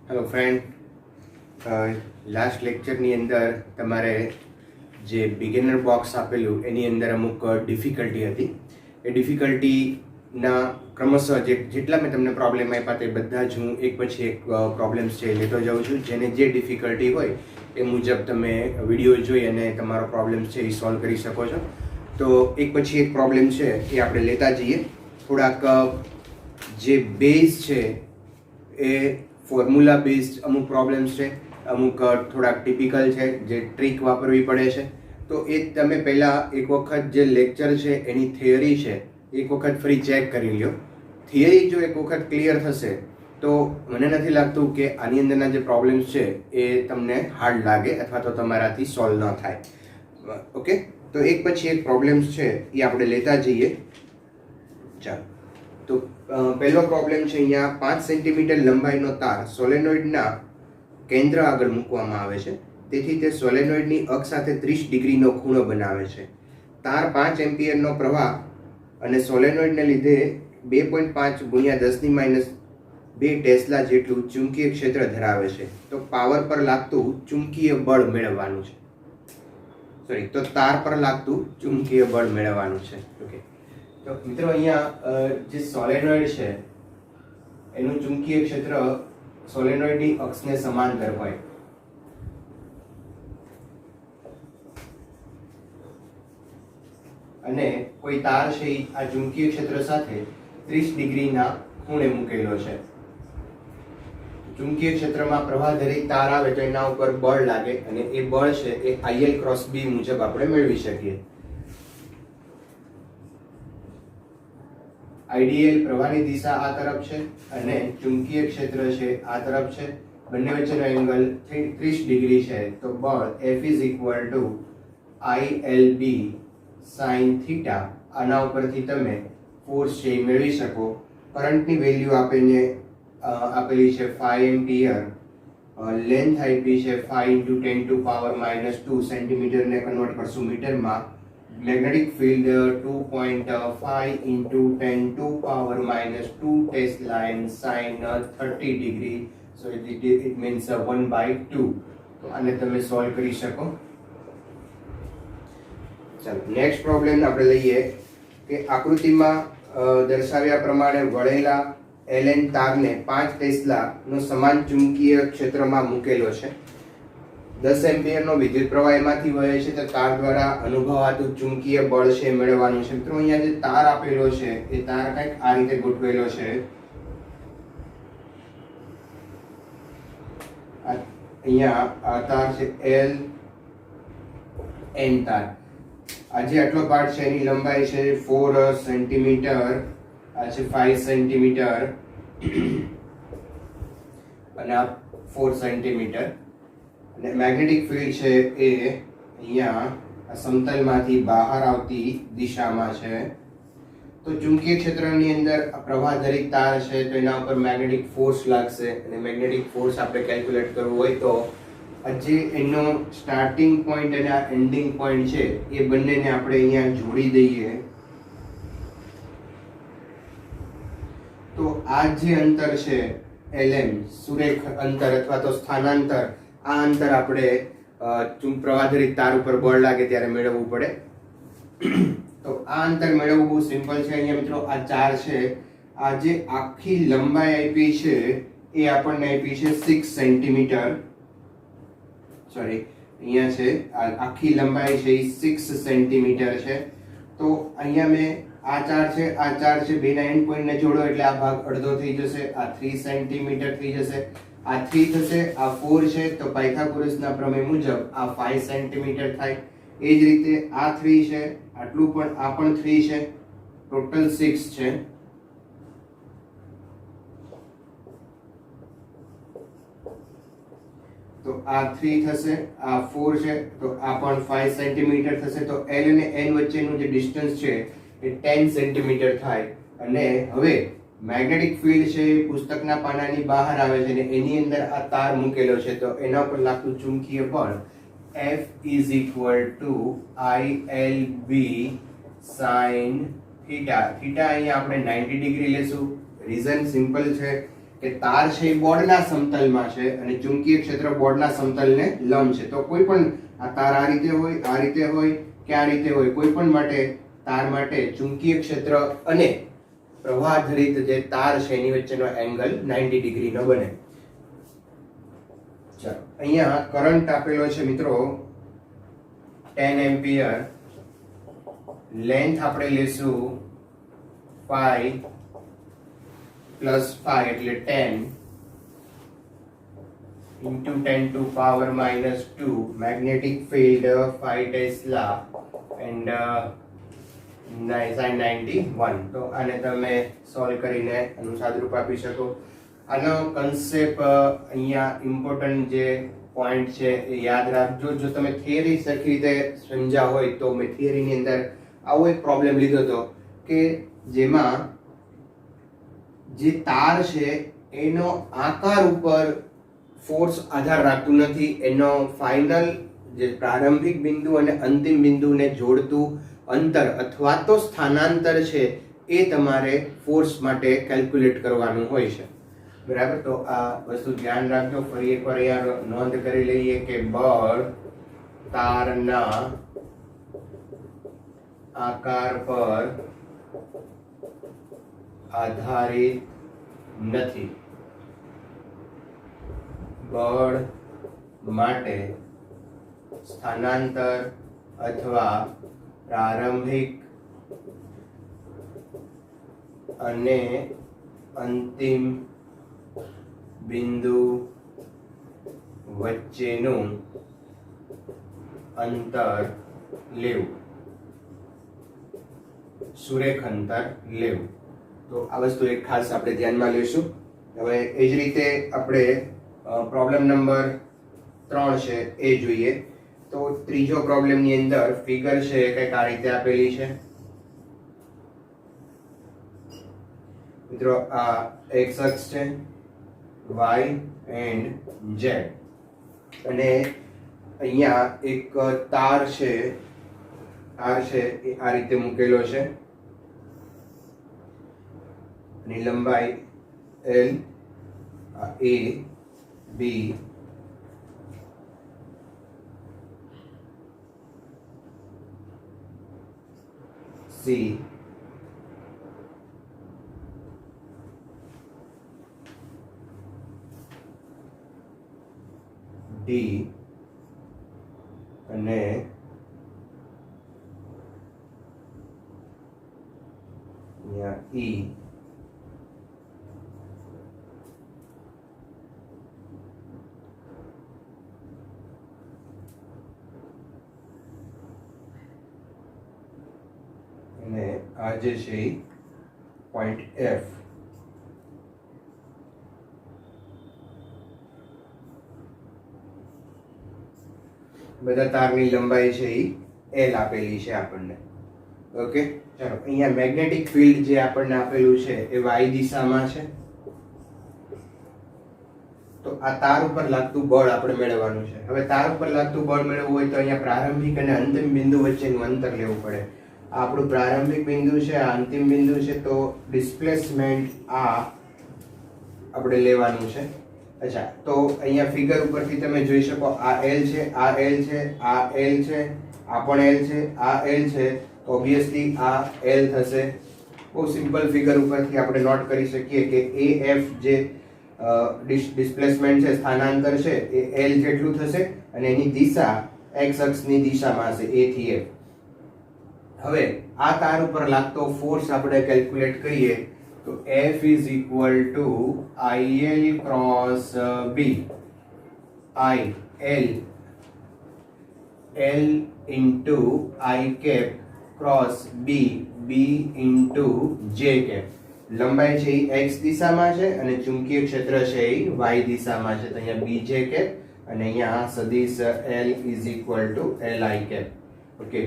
Hello friend, last લેક્ચરની અંદર તમારે જે બિગિનર બોક્સ આપેલું એની અંદર અમુક ડિફિકલ્ટી હતી. એ ડિફિકલ્ટીના ક્રમશઃ જેટલા મેં તમને પ્રોબ્લેમ આપ્યા તે બધા જ હું એક પછી એક પ્રોબ્લેમ્સ છે લેતો જાઉં છું. જેને જે ડિફિકલ્ટી હોય એ મુજબ તમે વિડીયો જોઈ અને તમારો પ્રોબ્લેમ છે એ સોલ્વ કરી શકો છો. તો એક પછી એક પ્રોબ્લેમ છે એ આપણે લેતા જઈએ. થોડાક જે બેઝ છે એ ફોર્મ્યુલા બેઝડ અમુક પ્રોબ્લેમ્સ છે, અમુક થોડાક ટિપિકલ છે જે ટ્રીક વાપરવી પડે છે. તો એ તમે પહેલાં એક વખત જે લેક્ચર છે એની થિયરી છે એક વખત ફ્રી ચેક કરી લ્યો. થિયરી જો એક વખત ક્લિયર થશે તો મને નથી લાગતું કે આની અંદરના જે પ્રોબ્લેમ્સ છે એ તમને હાર્ડ લાગે અથવા તો તમારાથી સોલ્વ ન થાય. ઓકે, તો એક પછી એક પ્રોબ્લેમ્સ છે એ આપણે લેતા જઈએ. ચાલો, તો પહેલો પ્રોબ્લેમ છે. અહીંયા 5 સેન્ટીમીટર લંબાઈનો તાર સોલેનોઇડના કેન્દ્ર આગળ મૂકવામાં આવે છે. તેથી તે સોલેનોઇડની અક્ષ સાથે 30 ડિગ્રીનો ખૂણો બનાવે છે. તાર 5 એમ્પિયરનો પ્રવાહ અને સોલેનોઇડને લીધે 2.5 ગુણ્યા 10⁻2 ટેસ્લા જેટલું ચુંબકીય ક્ષેત્ર ધરાવે છે. તો પાવર પર લાગતું ચુંબકીય બળ મેળવવાનું છે. તો તાર પર લાગતું ચુંબકીય બળ મેળવવાનું છે. ઓકે, તો મિત્રો અહીંયા જે સોલેનોઇડ છે એનું ચુંબકીય ક્ષેત્ર સોલેનોઇડની અક્ષને સમાંતર હોય. અને કોઈ તાર છે આ ચુંબકીય ક્ષેત્ર સાથે 30 ડિગ્રીના ખૂણે મૂકેલો છે. ચુંબકીય ક્ષેત્રમાં પ્રવાહધરી તાર આવે તો એના ઉપર બળ લાગે અને એ બળ છે એ IL ક્રોસ B મુજબ આપણે મેળવી શકીએ. આઈડીએલ પ્રવાહની દિશા આ તરફ છે અને ચુંબકીય ક્ષેત્ર છે આ તરફ છે. બંને વચ્ચેનો એંગલ 30 ડિગ્રી છે. તો બળ F is equal to ILB sin theta. આના ઉપરથી તમે ફોર્સ છે એ મેળવી શકો. કરંટની વેલ્યુ આપેલી છે 5 એમ્પિયર. લેન્થ આપી છે 5 × 10⁻²⁻2 સેન્ટીમીટરને કન્વર્ટ કરશું મીટરમાં. Magnetic field 2.5 × 10⁻² Tesla and sin 30 degree. So it means 1/2. તો આને તમે સોલ્વ કરી શકો. ચાલો, નેક્સ્ટ પ્રોબ્લેમ આપણે લઈએ કે આકૃતિમાં દર્શાવ્યા પ્રમાણે વળેલા એલએન તારને 5 ટેસ્લા નો સમાન ચુંબકીય ક્ષેત્રમાં મૂકેલો છે. 10 એમ્પિયરનો વિદ્યુત પ્રવાહ એમાંથી વહે છે. તો તાર દ્વારા અનુભવાતું ચુંબકીય બળ છે મેળવવાનું છે. મિત્રો અહીંયા જે તાર આપેલો છે એ તાર કંઈક આ રીતે ગોઠવેલો છે. અહીંયા આ તાર છે L N તાર. આ જે આટલો પાર્ટ છે એની લંબાઈ છે 4 સેન્ટીમીટર, આ છે 5 સેન્ટીમીટર અને આ 4 સેન્ટીમીટર. અને મેગ્નેટિક ફિલ્ડ છે એ અહીંયા આ સમતલમાંથી બહાર આવતી દિશામાં છે. તો ચુંબકીય ક્ષેત્રની અંદર પ્રવાહધરી તાર છે તો એના ઉપર મેગ્નેટિક ફોર્સ લાગશે અને મેગ્નેટિક ફોર્સ આપણે કેલ્ક્યુલેટ કરવું હોય તો જે એનો સ્ટાર્ટિંગ પોઈન્ટ અને આ એન્ડિંગ પોઈન્ટ છે એ બંનેને આપણે અહીંયા જોડી દઈએ. તો આ જે અંતર છે LM, સુરેખ અંતર અથવા તો સ્થાનાંતર, આ અંતર આપણે પ્રવાહધરી તાર ઉપર બળ લાગે ત્યારે મેળવવું પડે. તો આ અંતર મેળવવું બહુ સિમ્પલ છે. અહીંયા મિત્રો આ 4 છે. આ જે આખી લંબાઈ આપી છે એ આપણને આપી છે 6 સેન્ટીમીટર. સોરી, અહીંયા છે આખી લંબાઈ છે એ 6 સેન્ટીમીટર છે. તો અહીંયા મેં આ 4 છે, આ 4 છે, બેના એન્ડ પોઈન્ટને જોડો એટલે આ ભાગ અડધો થઈ જશે. આ 3 સેન્ટીમીટર થઈ જશે. આ 3 થશે, આ 4 છે તો પાયથાગોરસના પ્રમેય મુજબ આ 5 સેન્ટીમીટર થાય. એ જ રીતે આ 3 છે, આટલું પણ, આ પણ 3 છે, ટોટલ 6 છે. તો આ 3 થશે, આ 4 છે તો આ પણ 5 સેન્ટીમીટર થશે. તો L અને N વચ્ચેનું જે ડિસ્ટન્સ છે એ 10 સેન્ટીમીટર થાય. અને હવે મેગ્નેટિક ફિલ્ડ છે પુસ્તકના પાનાની બહાર આવે છે અને એની અંદર આ તાર મૂકેલો છે. તો એના ઉપર લાગતું ચુંબકીય બળ F is equal to ILB sin theta. Theta અહીંયા આપણે 90 ડિગ્રી લેશું. રીઝન સિમ્પલ છે કે તાર છે એ બોર્ડના સમતલમાં છે અને ચુંબકીય ક્ષેત્ર બોર્ડના સમતલને લંબ છે. તો કોઈ પણ આ તાર આ રીતે હોય, આ રીતે હોય કે આ રીતે હોય, કોઈ પણ માટે તાર માટે ચુંબકીય ક્ષેત્ર અને પ્રવાહધરિત જે તાર છે એની વચ્ચેનો એંગલ 90 ડિગ્રીનો બને. ચાલો અહીંયા કરંટ આપેલો છે મિત્રો 10 એમ્પિયર. લેન્થ આપણે લેશું 5 પ્લસ 5 એટલે 10 into 10 to power minus 2. Magnetic field 5 Tesla and sin 91. તો આને તમે સોલ્વ કરીને આનું સાદુરૂપ આપી શકો. આનો કન્સેપ્ટ અહીંયા ઇમ્પોર્ટન્ટ જે પોઈન્ટ છે એ યાદ રાખજો. જો તમે થિયરી સરખી રીતે સમજ્યા હોય તો મેં થિયરીની અંદર આવો એક પ્રોબ્લેમ લીધો હતો કે જેમાં જે તાર છે એનો આકાર ઉપર ફોર્સ આધાર રાખતું નથી, એનો ફાઇનલ જે પ્રારંભિક બિંદુ અને અંતિમ બિંદુને જોડતું અંતર અથવા તો સ્થાનાંતર છે એ તમારે ફોર્સ માટે કેલ્ક્યુલેટ કરવાનું હોય છે. બરાબર, તો આ વસ્તુ ધ્યાન રાખજો. ફરી એકવાર અહીંયા નોંધ કરી લઈએ કે બળ તારના આકાર પર આધારિત નથી. બળ માટે સ્થાનાંતર અથવા પ્રારંભિક અને અંતિમ બિંદુ વચ્ચેનું અંતર લેવું, સુરેખ અંતર લેવું. તો આ વસ્તુ એક ખાસ આપણે ધ્યાનમાં લેશું. હવે એ જ રીતે આપણે પ્રોબ્લેમ નંબર 3 છે એ જોઈએ. તો ત્રીજો પ્રોબ્લેમની અંદર ફિગર છે કંઈક આ રીતે આપેલી છે મિત્રો. આ એક્સ અક્ષ છે, વાય એન્ડ ઝેડ, અને અહીંયા એક તાર છે એ આ રીતે મૂકેલો છે. ની લંબાઈ L, A, B, C, D અને અહીંયા E. અને આ જે છે પોઈન્ટ F. બધા તારની લંબાઈ છે એ L આપેલી છે આપણને. ઓકે, ચાલો અહીંયા મેગ્નેટિક ફિલ્ડ જે આપણને આપેલું છે એ y દિશામાં છે. તો આ તાર ઉપર લાગતું બળ આપણે મેળવવાનું છે. હવે તાર ઉપર લાગતું બળ મેળવવું હોય તો અહીંયા પ્રારંભિક અને અંતિમ બિંદુ વચ્ચેનું અંતર લેવું પડે. આ આપણું પ્રારંભિક બિંદુ છે, આ અંતિમ બિંદુ છે. તો ડિસ્પ્લેસમેન્ટ આ આપણે લેવાનું છે. અચ્છા, તો અહીંયા ફિગર ઉપરથી તમે જોઈ શકો આ L છે, આ L છે, આ L છે, આ પણ L છે, આ L છે. ઓબ્વિયસલી આ L થશે. બહુ સિમ્પલ ફિગર ઉપરથી આપણે નોટ કરી શકીએ કે AF જે ડિસ્પ્લેસમેન્ટ છે, સ્થાનાંતર છે, એ L જેટલું થશે અને એની દિશા x અક્ષની દિશામાં હશે, A થી F. હવે આ તાર ઉપર લાગતો ફોર્સ આપણે કેલ્ક્યુલેટ કરીએ તો F is equal to IL cross B. L into I cap cross B into J cap. લંબાઈ છે એ x દિશામાં છે અને ચુંબકીય ક્ષેત્ર છે એ y દિશામાં છે. તો અહીંયા BJ cap અને અહીંયા સદિશ L is equal to LI cap. Okay,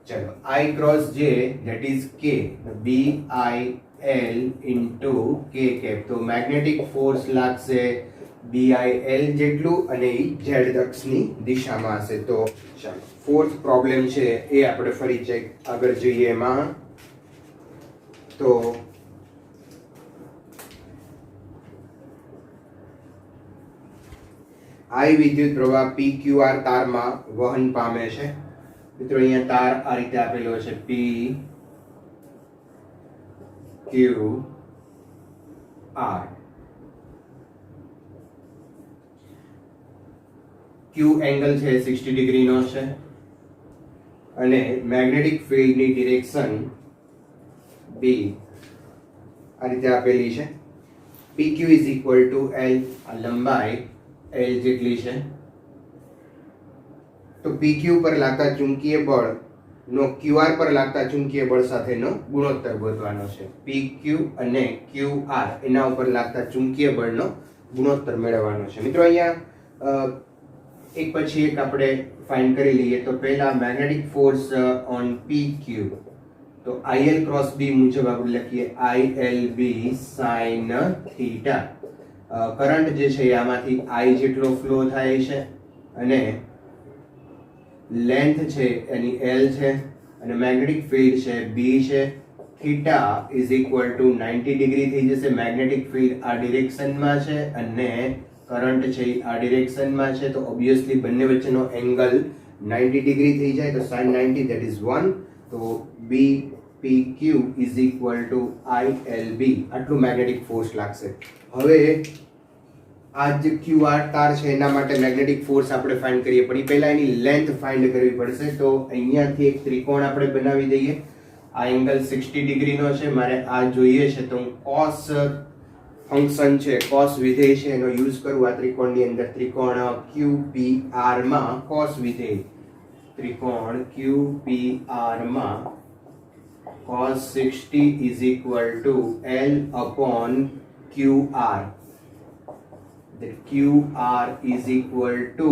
ચલો I cross J that is K, BIL into K cap. તો મેગ્નેટિક ફોર્સ લાગશે BIL જેટલું અને એ z અક્ષની દિશામાં હશે. તો ચાલો ફોર્થ પ્રોબ્લેમ છે એ આપણે ફરી ચેક આગળ જોઈએ એમાં. તો I વિદ્યુત પ્રવાહ PQR તારમાં વહન પામે છે. મિત્રો અહીંયા તાર આ રીતે આપેલો છે PQR. Q એંગલ છે 60 ડિગ્રીનો છે અને મેગ્નેટિક ફિલ્ડની ડિરેક્શન B આ રીતે આપેલી છે. PQ is equal to L, આ લંબાઈ L જેટલી છે. તો PQ પર લાગતા ચુંબકીય બળ નો QR પર લાગતા ચુંબકીય બળ સાથેનો ગુણોત્તર ગોતવાનો છે. PQ અને QR એના ઉપર લાગતા ચુંબકીય બળનો ગુણોત્તર મેળવવાનો છે. મિત્રો અહીંયા એક પછી એક આપણે ફાઇન્ડ કરી લઈએ. તો પહેલા મેગ્નેટિક ફોર્સ ઓન PQ, તો IL ક્રોસ B મુજબ આપણે લખીએ ILB sin થીટા. કરંટ જે છે આમાંથી I જેટલો ફ્લો થાય છે અને લેન્થ છે એની L છે અને મેગ્નેટિક ફિલ્ડ છે B છે. Theta is equal to 90 degree થઈ જશે. મેગ્નેટિક ફિલ્ડ આ ડિરેક્શનમાં છે અને કરંટ છે આ ડિરેક્શનમાં છે. તો ઓબ્વિયસલી બંને વચ્ચેનો એંગલ 90 ડિગ્રી થઈ જાય. તો sin 90 that is 1. તો BPQ is equal to ILB. આટલું મેગ્નેટિક ફોર્સ લાગશે. હવે આ જે QR તાર છે એના માટે મેગ્નેટિક ફોર્સ આપણે ફાઇન્ડ કરીએ, પણ પહેલા એની લેન્થ ફાઇન્ડ કરવી પડશે. તો અહીંયાથી એક ત્રિકોણ આપણે બનાવી દઈએ. આ એંગલ 60 ડિગ્રીનો છે, મારે આ જોઈએ છે તો હું cos ફંક્શન છે, cos વિધેય છે એનો યુઝ કરું આ ત્રિકોણની અંદર. ત્રિકોણ QPR માં cos વિધેય, ત્રિકોણ QPR માં cos 60 is equal to L upon QR. That QR is equal to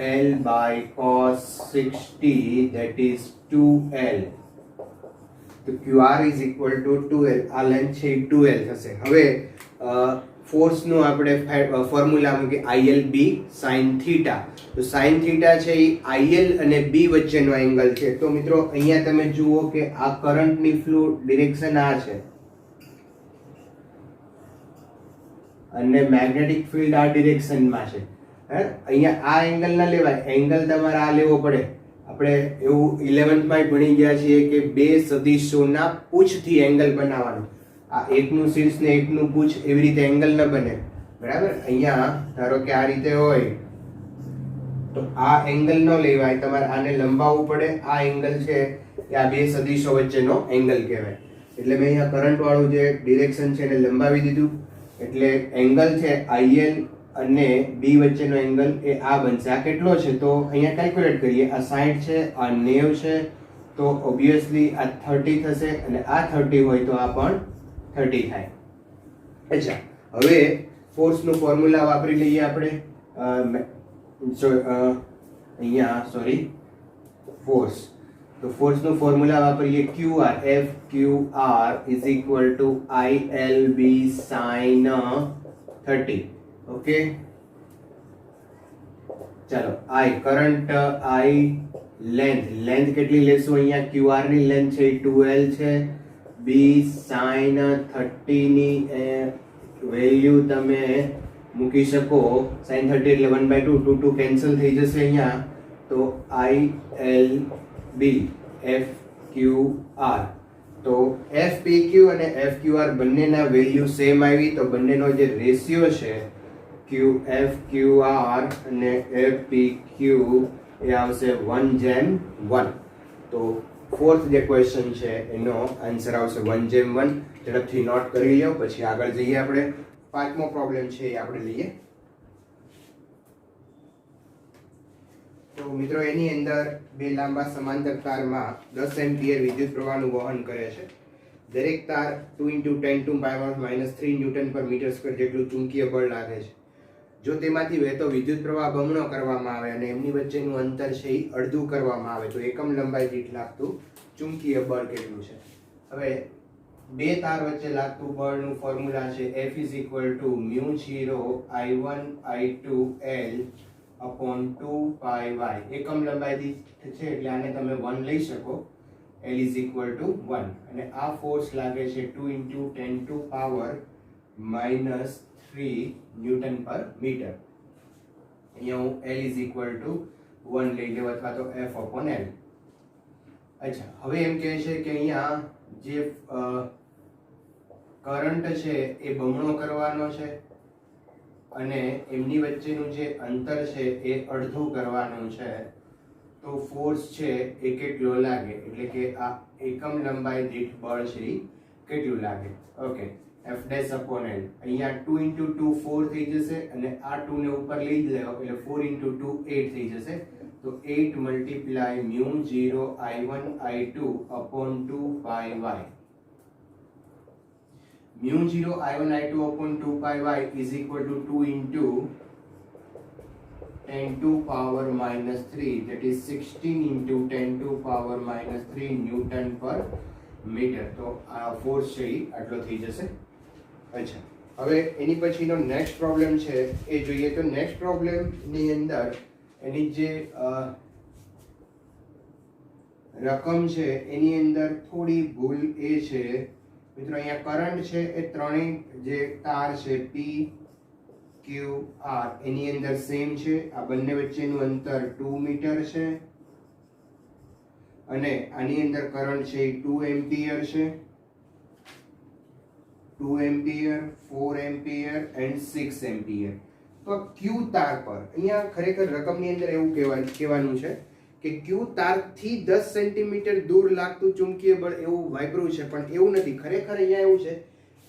L by cos 60, that is 2L. તો QR is equal to 2L. આ લેન્થ છે 2L થશે. હવે ફોર્સનું આપણે ફોર્મ્યુલા મૂકી ILB sin થીટા. તો sin થીટા છે એ IL અને B વચ્ચેનો એંગલ છે. તો મિત્રો અહીંયા તમે જુઓ કે આ કરંટની ફ્લો ડિરેક્શન આ છે અને મેગ્નેટિક ફિલ્ડ આ ડિરેક્શનમાં છે. અહીંયા આ એંગલ ના લેવાય, એંગલ તમારે આ લેવો પડે. આપણે એવું 11th માં ભણી ગયા છીએ કે બે સદિશોના પૂછથી એંગલ બનાવવાનો. આ એકનું શીર્ષ ને એકનું પૂછ એવી રીતે એંગલ ન બને, બરાબર. અહીંયા ધારો કે આ રીતે હોય તો આ એંગલ ન લેવાય, તમારે આને લંબાવવું પડે. આ એંગલ છે એ આ બે સદિશો વચ્ચેનો એંગલ કહેવાય. એટલે મેં અહીંયા કરંટ વાળું જે ડિરેક્શન છે એને લંબાવી દીધું. એટલે એંગલ છે IL અને B વચ્ચેનો એંગલ એ આ બનશે. આ કેટલો છે તો અહીંયા કેલ્ક્યુલેટ કરીએ. આ 60 છે, આ 90 છે, તો ઓબ્વિયસલી આ 30 થશે અને આ 30 હોય તો આ પણ 30 થાય. અચ્છા, હવે ફોર્સનું ફોર્મ્યુલા વાપરી લઈએ આપણે. ફોર્સ, તો ફોર્સનું ફોર્મ્યુલા વાપરીએ QR. FQR is equal to ILB sin 30. Okay, ચાલો. I કરંટ, I લેન્થ કેટલી લેશું? અહીંયા QR ની લેન્થ છે 2L છે. B sin 30 ની વેલ્યુ તમે મૂકી શકો. sin 30 એટલે 1/2, 2 કેન્સલ થઈ જશે અહીંયા. તો ILB FQR. તો FPQ અને FQR બંનેના વેલ્યુ સેમ આવી. તો બંનેનો જે રેશિયો છે FQR અને FPQ એ આવશે 1:1. તો ફોર્થ જે ક્વેશ્ચન છે એનો આન્સર આવશે 1:1. ઝડપથી નોટ કરી લો, પછી આગળ જઈએ આપણે. પાંચમો પ્રોબ્લેમ છે એ આપણે લઈએ. તો મિત્રો એની અંદર બે લાંબા સમાંતર તારમાં 10 એમ્પિયર વિદ્યુત પ્રવાહનું વહન કરે છે. દરેક તાર 2 × 10⁻³ ન્યૂટન પર મીટર સ્ક્વેર જેટલું ચુંબકીય બળ લાગે છે. જો તેમાંથી વહેતો વિદ્યુત પ્રવાહ બમણો કરવામાં આવે અને એમની વચ્ચેનું અંતર છે એ અડધું કરવામાં આવે તો એકમ લંબાઈ દીઠ લાગતું ચુંબકીય બળ કેટલું છે? હવે બે તાર વચ્ચે લાગતું બળનું ફોર્મ્યુલા છે F = μ0 I1 I2 L upon 2πy. એકમ લંબાઈ દીઠ છે એટલે આને તમે 1 લઈ શકો. L = 1 અને આ ફોર્સ લાગે છે 2 × 10⁻³ ન્યૂટન પર મીટર. અહીંયા હું L ઇઝ ઇક્વલ ટુ 1 લઈ લઉં અથવા તો F અપોન L. અચ્છા, હવે એમ કહે છે કે અહીંયા જે કરંટ છે એ બમણો કરવાનો છે અને એમની વચ્ચેનું જે અંતર છે એ અડધું કરવાનું છે. તો ફોર્સ છે એ કેટલો લાગે, એટલે કે આ એકમ લંબાઈ દીઠ બળ છે કેટલું લાગે. Okay, F dash upon L. અહીંયા 2 × 2 4 થઈ જશે અને આ 2 ને ઉપર લઈ જ લેવો એટલે 4 × 2 8 થઈ જશે. તો 8 multiply μ0 I1 I2 upon 2 pi y. μ0 I1 I2 upon 2 pi y is equal to 2 into 10 to power minus 3, that is 16 into 10 to power minus 3 Newton per meter. તો આ ફોર્સ છે એ આટલો થઈ જશે. અચ્છા, હવે એની પછીનો નેક્સ્ટ પ્રોબ્લેમ છે એ જોઈએ. તો નેક્સ્ટ પ્રોબ્લેમની અંદર એની જે રકમ છે એની અંદર થોડી ભૂલ એ છે મિત્રો, અહીંયા કરંટ છે એ ત્રણેય જે તાર છે P Q R એની અંદર સેમ છે. આ બંને વચ્ચેનું અંતર 2 મીટર છે અને આની અંદર કરંટ છે એ 2 એમ્પિયર છે. 2 એમ્પિયર, 4 એમ્પિયર એન્ડ 6 એમ્પિયર. તો Q તાર પર અહીંયા ખરેખર રકમની અંદર એવું કહેવાનું છે કે Q તારથી 10 સેન્ટીમીટર દૂર લાગતું ચુંબકીય બળ એવું વાપર્યું છે, પણ એવું નથી. ખરેખર અહીંયા એવું છે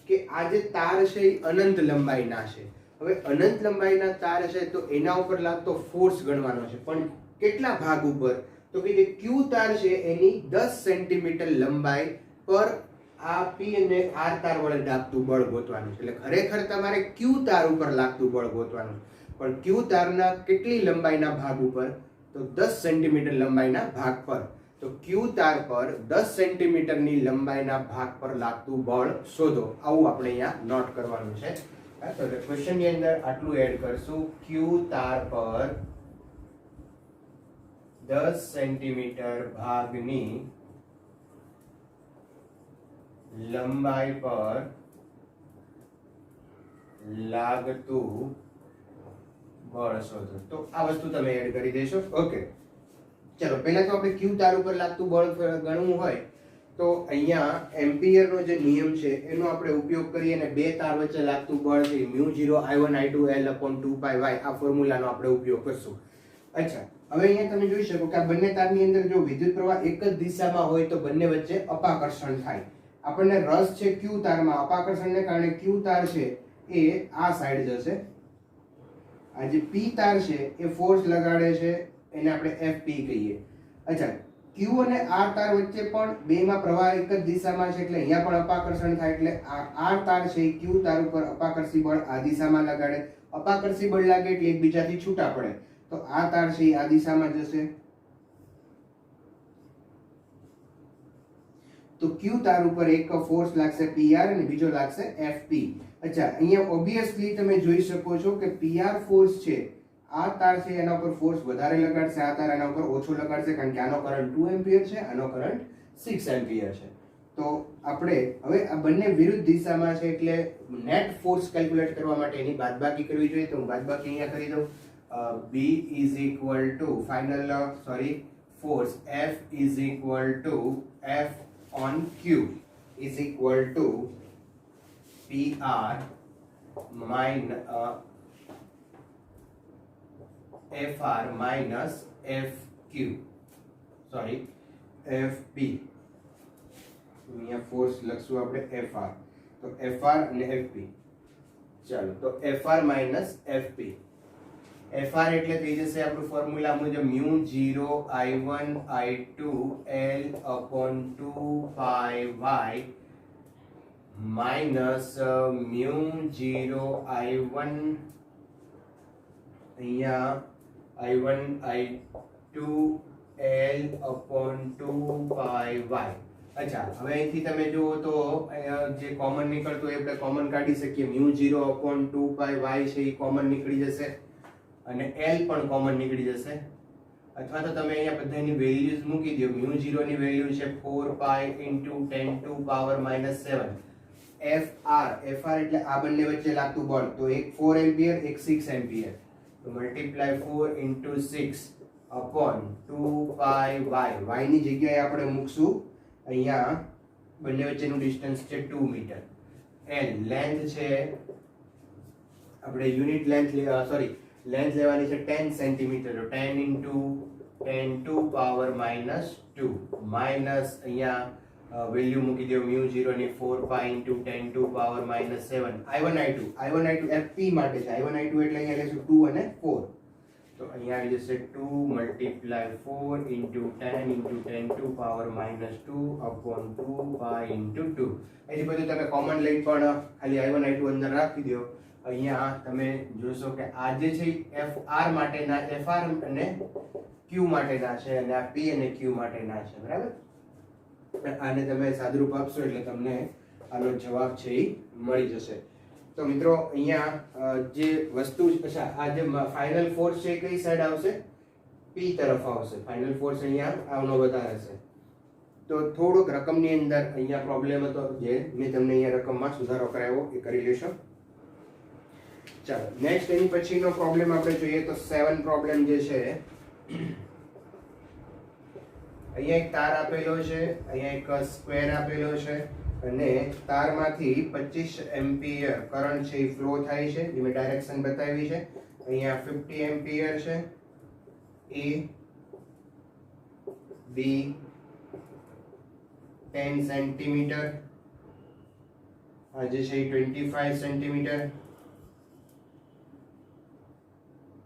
કે આ જે તાર છે એ અનંત લંબાઈના છે. હવે અનંત લંબાઈના તાર છે તો એના ઉપર લાગતો ફોર્સ ગણવાનો છે, પણ કેટલા ભાગ ઉપર? તો કે જે Q તાર છે એની 10 સેન્ટીમીટર લંબાઈ પર આ P અને R તાર વડે લાગતું બળ ગોતવાનું છે. એટલે ખરેખર તમારે Q તાર ઉપર લાગતું બળ ગોતવાનું, પણ Q તારના કેટલી લંબાઈના ભાગ ઉપર? તો 10 સેન્ટીમીટર લંબાઈના ભાગ પર. તો Q તાર પર 10 સેન્ટીમીટરની લંબાઈના ભાગ પર લાગતું બળ શોધો. આવું આપણે અહીંયા નોટ કરવાનું છે. તો ક્વેશ્ચનની અંદર આટલું એડ કરશું. Q તાર પર 10 સેન્ટીમીટર ભાગની લંબાઈ પર લાગતું બળ શોધો. તો આ વસ્તુ તમે એડ કરી દેશો. ઓકે, ચલો પહેલા તો આપણે Q તાર ઉપર લાગતું બળ ગણવું હોય તો અહીંયા એમ્પિયરનો જે નિયમ છે એનો આપણે ઉપયોગ કરીએ અને બે તાર વચ્ચે લાગતું બળ છે μ0 I1 I2 L upon 2 pi y આ ફોર્મ્યુલાનો આપણે ઉપયોગ કરશું. અચ્છા, હવે અહીંયા તમે જોઈ શકો કે આ બંને તારની અંદર જો વિદ્યુત પ્રવાહ એક જ દિશામાં હોય તો બંને વચ્ચે અપાકર્ષણ થાય. આપણને રસ છે Q તારમાં. અપાકર્ષણને કારણે Q તાર છે એ આ સાઈડ જશે. આ જે P તાર છે એ ફોર્સ લગાડે છે, એને આપણે FP કહીએ. અચ્છા, Q અને R તાર વચ્ચે પણ બેમાં પ્રવાહ એક જ દિશામાં છે એટલે અહીંયા પણ અપાકર્ષણ થાય. એટલે આ R તાર છે Q તાર ઉપર અપાકર્ષી બળ આ દિશામાં લગાડે. અપાકર્ષી બળ લાગે એટલે એકબીજાથી છૂટા પડે. તો આ તાર છે આ દિશામાં જશે. તો Q તાર ઉપર એક ફોર્સ લાગશે PR અને બીજો લાગશે FP. અચ્છા, અહીંયા ઓબ્વિયસલી તમે જોઈ શકો છો કે PR ફોર્સ છે આ તાર છે એના ઉપર ફોર્સ વધારે લગાડશે, આ તાર એના ઉપર ઓછો લગાડશે, કારણ કે આનો કરંટ 2 એમ્પિયર છે, આનો કરંટ 6 એમ્પિયર છે. તો આપણે હવે આ બંને વિરુદ્ધ દિશામાં છે એટલે નેટ ફોર્સ કેલ્ક્યુલેટ કરવા માટે એની બાદબાકી કરવી જોઈએ. તો હું બાદબાકી અહીંયા કરી દઉં. B is equal to force F is equal to F on Q is equal to PR minus FR minus FQ, FP. અહીંયા ફોર્સ લખશું આપણે FR. તો FR અને FP. ચાલો, તો FR minus FP. FR એટલે થઈ જશે આપણું ફોર્મ્યુલા મુજબ μ0 I1 I2 L upon 2 pi y minus μ0 I1 અહીંયા I1 I2 L upon 2 pi y. અચ્છા, હવે અહીંથી તમે જુઓ તો જે કોમન નીકળતું એ આપણે કોમન કાઢી શકીએ. μ0 upon 2 pi y છે એ કોમન નીકળી જશે અને L પણ કોમન નીકળી જશે. અથવા તો તમે અહીંયા બધાની વેલ્યુઝ મૂકી દો. μ0 ની વેલ્યુ છે 4 pi into 10 to power minus 7. FR એટલે આ બંને વચ્ચે લાગતું બળ, તો એક 4 એમ્પિયર એક 6 એમ્પિયર, તો multiply 4 into 6 upon 2 pi y. y ની જગ્યાએ આપણે મૂકશું અહીંયા બંને વચ્ચેનું ડિસ્ટન્સ છે 2 મીટર. l લેન્થ છે આપણે યુનિટ લેન્થ લેન્થ લેવાની છે 10 સેન્ટીમીટર. તો 10 into 10 to power -2 માઇનસ અહીંયા વેલ્યુ મૂકી દો μ0 ની 4 pi into 10 to power -7. I1 I2 FP માટે છે. I1 I2 એટલે અહીંયા લેશું 2 અને 4. તો અહીંયા આવી જશે 2 multiply 4 into 10 into 10 to power -2 upon 2 pi into 2. એથી બધું તમે કોમન લઈ પણ ખાલી I1 I2 અંદર રાખી દો. અહીંયા તમે જોશો કે આ જે છે FR માટેના FR અને Q માટેના છે અને આ P અને Q માટેના છે. બરાબર, આને તમે સાદુરૂપ આપશો એટલે તમને આનો જવાબ છે એ મળી જશે. તો મિત્રો અહીંયા જે વસ્તુ આ જે ફાઇનલ ફોર્સ છે કઈ સાઈડ આવશે? P તરફ આવશે. ફાઇનલ ફોર્સ અહીંયા આવનો વધારે છે. તો થોડોક રકમની અંદર અહીંયા પ્રોબ્લેમ હતો જે મેં તમને અહીંયા રકમમાં સુધારો કરાવ્યો એ કરી લેશો. ચાલો નેક્સ્ટ એની પછીનો પ્રોબ્લેમ આપણે જોઈએ તો 7 પ્રોબ્લેમ જે છે અહીંયા એક તાર આપેલો છે, અહીંયા એક સ્ક્વેર આપેલો છે અને તારમાંથી 25 એમ્પિયર કરંટ છે એ ફ્લો થાય છે. જે મેં ડાયરેક્શન બતાવી છે. અહીંયા 50 એમ્પિયર છે. A B 10 સેન્ટીમીટર, આ જે છે 25 સેન્ટીમીટર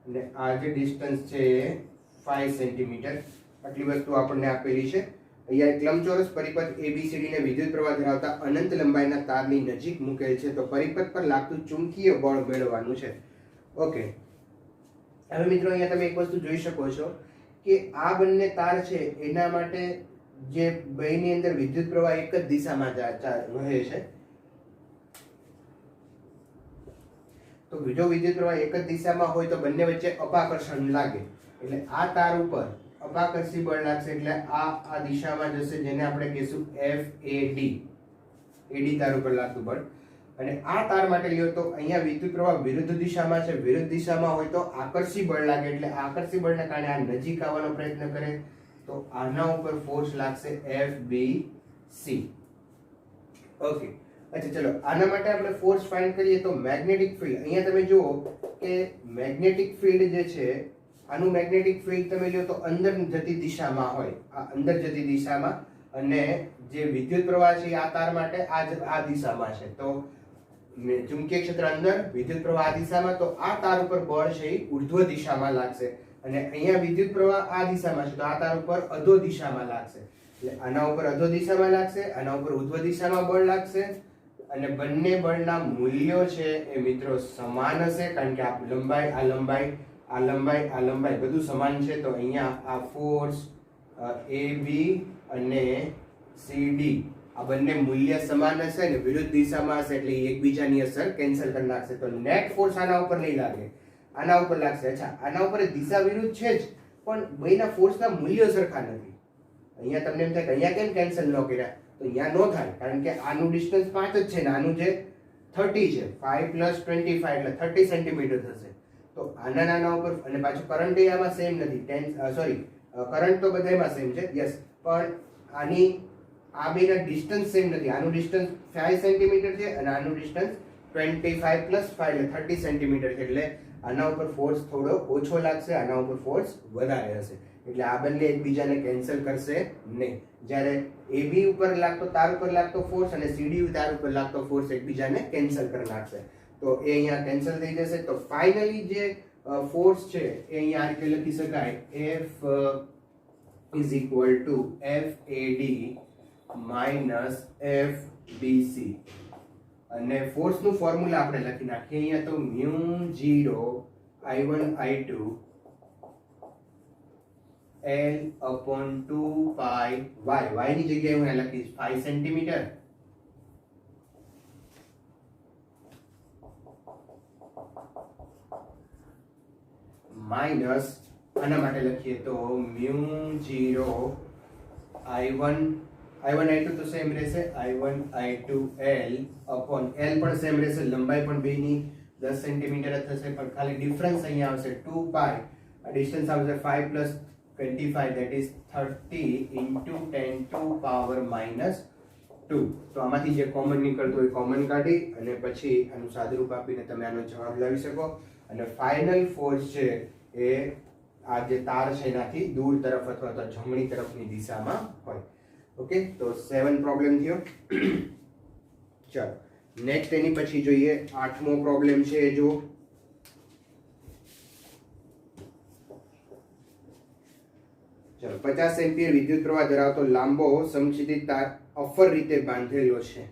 અને આ જે ડિસ્ટન્સ છે 5 સેન્ટીમીટર. આટલી વસ્તુ આપણને આપેલી છે. અહીંયા એક લંબચોરસ પરિપથ ABCD ને વિદ્યુત પ્રવાહ ધરાવતા અનંત લંબાઈના તારની નજીક મૂકેલ છે. તો પરિપથ પર લાગતું ચુંબકીય બળ મેળવવાનું છે. ઓકે, હવે મિત્રો અહીંયા તમે એક વસ્તુ જોઈ શકો છો કે આ બંને તાર છે એના માટે જે બેની અંદર વિદ્યુત પ્રવાહ એક જ દિશામાં વહે છે. તો જો વિદ્યુત પ્રવાહ એક જ દિશામાં હોય તો બંને વચ્ચે અપાકર્ષણ લાગે એટલે આ તાર ઉપર અપાકર્ષી બળ લાગશે એટલે આ દિશામાં જશે જેને આપણે કહીશું FAD. AD તાર ઉપર લાગતું બળ. અને આ તાર માટે લ્યો તો અહીંયા વિદ્યુત પ્રવાહ વિરુદ્ધ દિશામાં છે. વિરુદ્ધ દિશામાં હોય તો આકર્ષી બળ લાગે એટલે આકર્ષી બળને કારણે આ નજીક આવવાનો પ્રયત્ન કરે તો આના ઉપર ફોર્સ લાગશે FBC. ઓકે, અચ્છા ચલો આના માટે આપણે ફોર્સ ફાઇન્ડ કરીએ તો મેગ્નેટિક ફિલ્ડ અહીંયા તમે જુઓ કે મેગ્નેટિક ફિલ્ડ જે છે આનું મેગ્નેટિક ફિલ્ડ તમે લ્યો તો અંદર જતી દિશામાં હોય, આ અંદર જતી દિશામાં, અને જે વિદ્યુત પ્રવાહ છે આ તાર માટે આ દિશામાં છે. તો ચુંબકીય ક્ષેત્ર અંદર, વિદ્યુત પ્રવાહ આ દિશામાં, તો આ તાર ઉપર બળ છે એ ઉર્ધ્વ દિશામાં લાગશે અને અહીંયા વિદ્યુત પ્રવાહ આ દિશામાં છે તો આ તાર ઉપર અધો દિશામાં લાગશે. એટલે આના ઉપર અધો દિશામાં લાગશે, આના ઉપર ઉર્ધ્વ દિશામાં બળ લાગશે અને બંને બળના મૂલ્યો છે એ મિત્રો સમાન હશે કારણ કે આ લંબાઈ આ લંબાઈ આ લંબાઈ આ લંબાઈ બધું સમાન છે. તો અહીંયા આ ફોર્સ AB અને CD આ બંને મૂલ્ય સમાન હશે ને વિરુદ્ધ દિશામાં હશે એટલે એકબીજાની અસર કેન્સલ કરી નાખશે. તો નેટ ફોર્સ આના ઉપર નહીં લાગે, આના ઉપર લાગશે. અચ્છા, આના ઉપર દિશા વિરુદ્ધ છે જ પણ બેના ફોર્સના મૂલ્યો સરખા નથી. અહીંયા તમને એમ થાય કે અહીંયા કેમ કેન્સલ ન કર્યા, તો અહીંયા નો થાય કારણ કે આનું ડિસ્ટન્સ 5 જ છે ને આનું જે 30 છે. 5 + 25 એટલે 30 સેન્ટીમીટર થશે. તો આના ઉપર અને પાછું કરંટ આમાં સેમ નથી. કરંટ તો બધામાં સેમ છે યસ, પણ આની આ બેના ડિસ્ટન્સ સેમ નથી. આનું ડિસ્ટન્સ 5 સેન્ટીમીટર છે અને આનું ડિસ્ટન્સ 25 + 5 એટલે 30 સેન્ટીમીટર છે. એટલે આના ઉપર ફોર્સ થોડો ઓછો લાગશે, આના ઉપર ફોર્સ વધારે હશે. એટલે આ બંને એકબીજાને કેન્સલ કરશે નહીં. જ્યારે AB ઉપર લાગતો તાર ઉપર લાગતો ફોર્સ અને CD તાર ઉપર લાગતો ફોર્સ એકબીજાને કેન્સલ કરી નાખશે. તો એ અહીંયા કેન્સલ થઈ જશે. તો ફાઇનલી જે ફોર્સ છે એ અહીંયા આ રીતે લખી શકાય F = FAD - FBC. અને ફોર્સ નું ફોર્મ્યુલા આપણે લખી નાખીએ અહીંયા તો μ0 I1 I2 L/2 pi y ની જગ્યાએ હું લખીશ 5 સેન્ટીમીટર માઇનસ આના માટે લખીએ તો μ0 I1 I2 તો સેમ રહેશે I1 I2 L પણ સેમ રહેશે, લંબાઈ પણ બેની 10 સેન્ટીમીટર જ થશે, પણ ખાલી ડિફરન્સ અહીંયા આવશે 2 પાઈ, આ ડિસ્ટન્સ આવશે 5 plus 25 that is 30 into 10 to power minus 2. તો આમાંથી જે કોમન નીકળતો હોય કોમન કાઢી અને પછી આનું સાદુરૂપ આપીને તમે આનો જવાબ લાવી શકો. અને ફાઇનલ ફોર્સ છે એ આ જે તાર છે એનાથી દૂર તરફ અથવા તો જમણી તરફની દિશામાં હોય. ઓકે, તો 7 પ્રોબ્લેમ થયો. ચાલો નેક્સ્ટ એની પછી જોઈએ 8મો પ્રોબ્લેમ છે એ જુઓ. ચલો 50 એમ્પિયર વિદ્યુત પ્રવાહ ધરાવતો લાંબો સમછેદી તાર અફર રીતે બાંધેલો છે.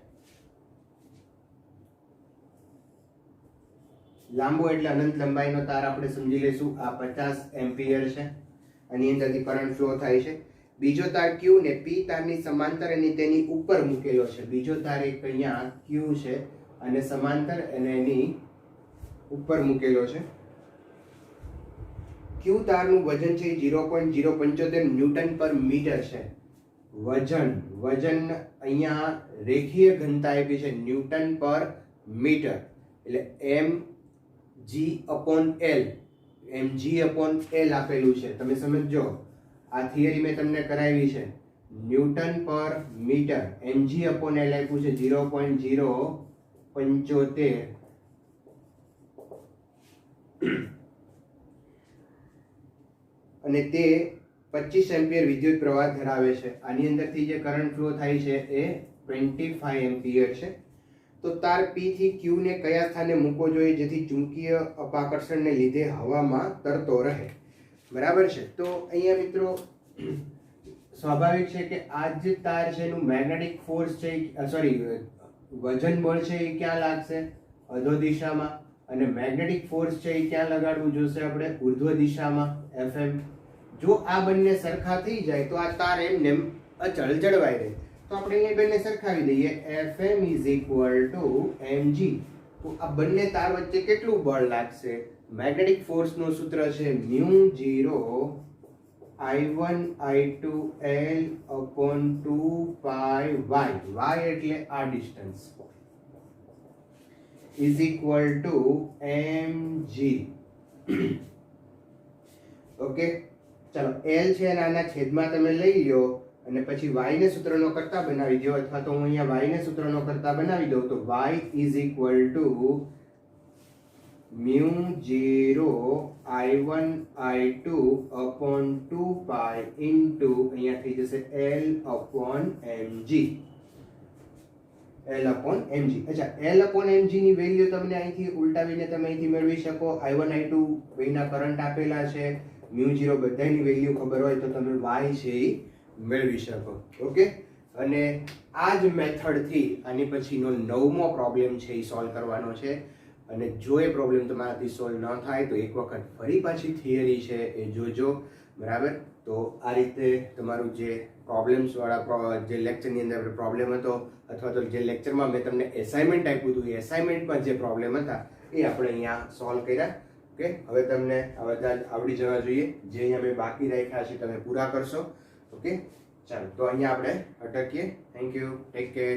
લાંબો એટલે અનંત લંબાઈનો તાર આપણે સમજી લઈશું. આ 50 એમ્પિયર છે, આની અંદરથી કરંટ ફ્લો થાય છે. બીજો તાર Q ને P તારની સમાંતર અને તેની ઉપર મૂકેલો છે. બીજો તાર એક અહીંયા Q છે અને સમાંતર અને એની ઉપર મૂકેલો છે. Q તારનું વજન છે 0.075 ન્યૂટન પર મીટર છે. વજન અહીંયા રેખીય ઘનતા આપી છે ન્યૂટન પર મીટર, એટલે mg/L આપેલું છે. તમે સમજો, આ થિયરી મેં તમને કરાવી છે. ન્યૂટન પર મીટર, mg/L આપ્યું છે 0.075 અને તે 25 એમ્પિયર વિદ્યુત પ્રવાહ ધરાવે છે. આની અંદરથી જે કરંટ ફ્લો થાય છે એ 25 એમ્પિયર છે. તો તાર P થી Q ને કયા સ્થાને મૂકવો જોઈએ જેથી ચુંબકીય અપાકર્ષણને લીધે હવામાં તરતો રહે? બરાબર છે. તો અહીંયા મિત્રો સ્વાભાવિક છે કે આ જે તાર છે એનું મેગ્નેટિક ફોર્સ છે, વજન બળ છે એ ક્યાં લાગશે? અધો દિશામાં. અને મેગ્નેટિક ફોર્સ છે એ ક્યાં લગાડવું જોશે આપણે? ઉર્ધ્વ દિશામાં, Fm. જો આ બંને સરખા થઈ જાય તો આ તાર એમને અચળ જળવાઈ રહે. તો આપણે અહીંયા બંને સરખાવી દઈએ. Fm = mg. તો આ બંને તાર વચ્ચે કેટલું બળ લાગશે? મેગ્નેટિક ફોર્સ નું સૂત્ર છે μ0I1I2L/2πy. y એટલે આ ડિસ્ટન્સ =mg. ઓકે, ચાલો L છે અને આના છેદમાં તમે લઈ લો અને પછી y ને સૂત્રનો કરતા બનાવી દો, અથવા તો હું અહીંયા y ને સૂત્રનો કરતા બનાવી દઉં. તો y =μ0I1I2/2π ઇન્ટુ અહીંયા થઈ જશે L/mg. અચ્છા, L/mg ની વેલ્યુ તમને અહીંથી ઉલટાવીને તમે અહીંથી મેળવી શકો. I1 I2 બેના કરંટ આપેલા છે, μ0 બધાની વેલ્યુ ખબર હોય તો તમે y છે એ મેળવી શકો. ઓકે, અને આ જ મેથડથી આની પછીનો 9મો પ્રોબ્લેમ છે એ સોલ્વ કરવાનો છે. અને જો એ પ્રોબ્લેમ તમારાથી સોલ્વ ન થાય તો એક વખત ફરી પાછી થિયરી છે એ જોજો. બરાબર, તો આ રીતે તમારું જે પ્રોબ્લેમ્સ વાળા જે લેક્ચરની અંદર પ્રોબ્લેમ હતો અથવા તો જે લેક્ચરમાં મેં તમને એસાઇનમેન્ટ આપ્યું હતું એ એસાઇનમેન્ટમાં જે પ્રોબ્લેમ હતા એ આપણે અહીંયા સોલ્વ કર્યા. ઓકે, હવે તમને આ બધા આવડી જવા જોઈએ. જે અહીંયા મેં બાકી રાખ્યા છે તમે પૂરા કરશો. ઓકે, ચાલો તો અહીંયા આપણે અટકીએ. Thank you, take care.